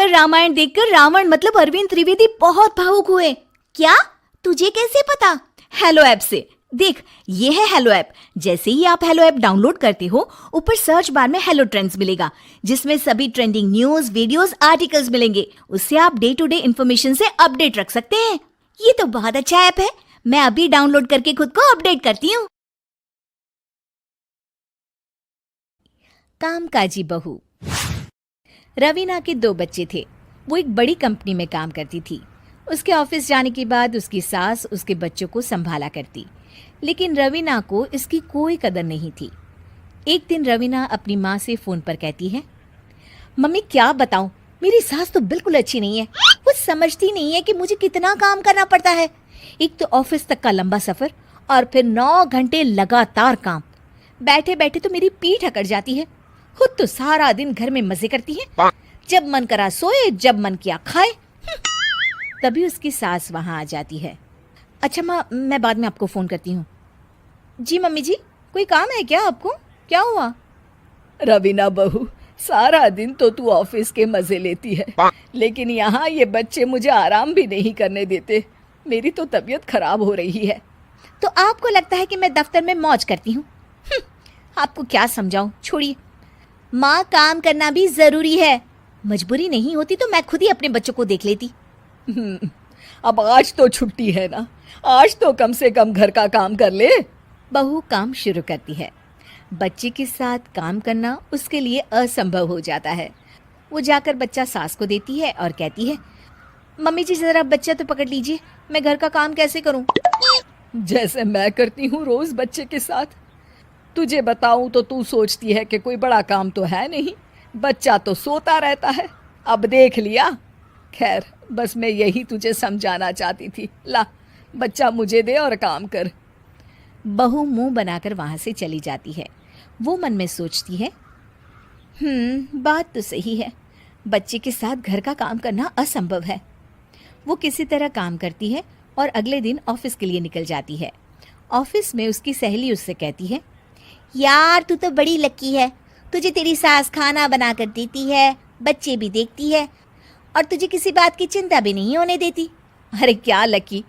पर रामायण देखकर रावण मतलब अरविंद त्रिवेदी बहुत भावुक हुए। क्या? तुझे कैसे पता? हेलो ऐप से। देख, ये है हेलो ऐप। जैसे ही आप हेलो ऐप डाउनलोड करते हो, ऊपर सर्च बार में हेलो ट्रेंड्स मिलेगा, जिसमें सभी ट्रेंडिंग न्यूज, वीडियोस, आर्टिकल्स मिलेंगे। उससे आप डे टू डे इन्फॉर्मेशन से अपडेट रख सकते हैं। ये तो बहुत अच्छा ऐप है। मैं अभी डाउनलोड करके खुद को अपडेट करती हूँ। कामकाजी बहू। रवीना के 2 बच्चे थे। वो एक बड़ी कंपनी में काम करती थी। उसके ऑफिस जाने के बाद उसकी सास उसके बच्चों को संभाला करती, लेकिन रवीना को इसकी कोई कदर नहीं थी। एक दिन रवीना अपनी माँ से फोन पर कहती है, मम्मी क्या बताऊं, मेरी सास तो बिल्कुल अच्छी नहीं है। वो समझती नहीं है कि मुझे कितना काम करना पड़ता है। एक तो ऑफिस तक का लंबा सफर और फिर 9 घंटे लगातार काम। बैठे बैठे तो मेरी पीठ अकड़ जाती है। खुद तो सारा दिन घर में मजे करती है, जब मन करा सोए, जब मन किया खाए। तभी उसकी सास वहां आ जाती है। अच्छा माँ, मैं बाद में आपको फोन करती हूँ। जी मम्मी जी, कोई काम है क्या आपको? क्या हुआ? रवीना बहू, सारा दिन तो तू ऑफिस के मजे लेती है, लेकिन यहाँ ये बच्चे मुझे आराम भी नहीं करने देते। मेरी तो तबीयत खराब हो रही है। तो आपको लगता है कि मैं दफ्तर में मौज करती हूँ? आपको क्या समझाऊं, छोड़िए। माँ, काम करना भी जरूरी है। मजबूरी नहीं होती तो मैं खुद ही अपने बच्चों को देख लेती। अब आज तो छुट्टी है ना, आज तो कम से कम घर का काम कर ले। बहू काम शुरू करती है। बच्चे के साथ काम करना उसके लिए असंभव हो जाता है। वो जाकर बच्चा सास को देती है और कहती है, मम्मी जी जरा बच्चा तो पकड़ लीजिए, मैं घर का काम कैसे करूं? जैसे मैं करती हूँ रोज बच्चे के साथ। तुझे बताऊं तो तू सोचती है कि कोई बड़ा काम तो है नहीं, बच्चा तो सोता रहता है। अब देख लिया। खैर, बस मैं यही तुझे समझाना चाहती थी। ला, बच्चा मुझे दे और काम कर। बहू मुंह बनाकर वहां से चली जाती है। वो मन में सोचती है, बात तो सही है, बच्चे के साथ घर का काम करना असंभव है। वो किसी तरह काम करती है और अगले दिन ऑफिस के लिए निकल जाती है। ऑफिस में उसकी सहेली उससे कहती है, यार तू तो बड़ी लकी है, तुझे तेरी सास खाना बना कर देती है, बच्चे भी देखती है और तुझे किसी बात की चिंता भी नहीं होने देती। अरे क्या लकी,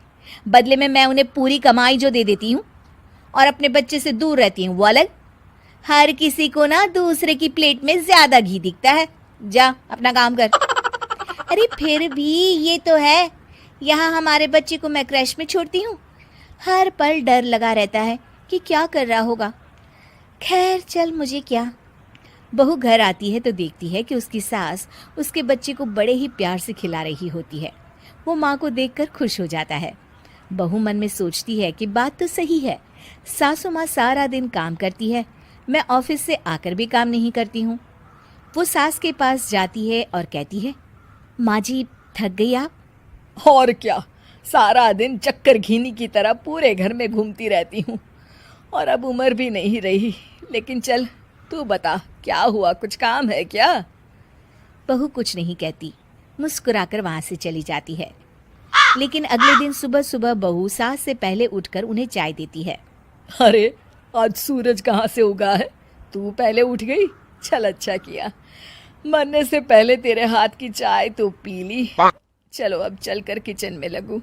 बदले में मैं उन्हें पूरी कमाई जो दे देती हूँ और अपने बच्चे से दूर रहती हूँ वो अलग। हर किसी को ना दूसरे की प्लेट में ज्यादा घी दिखता है। जा अपना काम कर। अरे फिर भी ये तो है, यहाँ हमारे बच्चे को मैं क्रैश में छोड़ती हूँ, हर पल डर लगा रहता है कि क्या कर रहा होगा। खैर चल, मुझे क्या। बहू घर आती है तो देखती है कि उसकी सास उसके बच्चे को बड़े ही प्यार से खिला रही होती है। वो माँ को देखकर खुश हो जाता है। बहू मन में सोचती है कि बात तो सही है, सासू माँ सारा दिन काम करती है, मैं ऑफिस से आकर भी काम नहीं करती हूँ। वो सास के पास जाती है और कहती है, माँ जी थक गई आप? और क्या, सारा दिन चक्कर घीनी की तरह पूरे घर में घूमती रहती हूँ और अब उम्र भी नहीं रही। लेकिन चल, तू बता क्या हुआ, कुछ काम है क्या? बहू कुछ नहीं कहती, मुस्कुराकर वहां से चली जाती है। लेकिन अगले दिन सुबह सुबह बहू सास से पहले उठकर उन्हें चाय देती है। अरे आज सूरज कहाँ से उगा है, तू पहले उठ गई। चल अच्छा किया, मरने से पहले तेरे हाथ की चाय तो पी ली। चलो अब चलकर किचन में लगूं।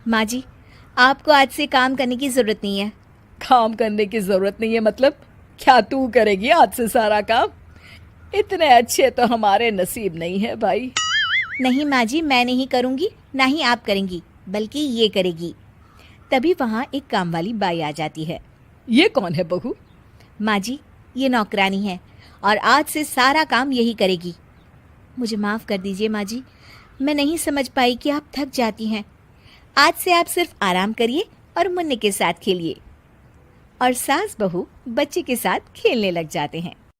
माँ जी, आपको आज से काम करने की जरूरत नहीं है। काम करने की जरूरत नहीं है मतलब? क्या तू करेगी आज से सारा काम? इतने अच्छे तो हमारे नसीब नहीं है भाई। नहीं माँ जी, मैं नहीं करूँगी, ना ही आप करेंगी, बल्कि ये करेगी। तभी वहाँ एक काम वाली बाई आ जाती है। ये कौन है बहू? माँ जी, ये नौकरानी है और आज से सारा काम यही करेगी। मुझे माफ़ कर दीजिए माँ जी, मैं नहीं समझ पाई कि आप थक जाती हैं। आज से आप सिर्फ आराम करिए और मुन्ने के साथ खेलिए। और सास बहू बच्चे के साथ खेलने लग जाते हैं।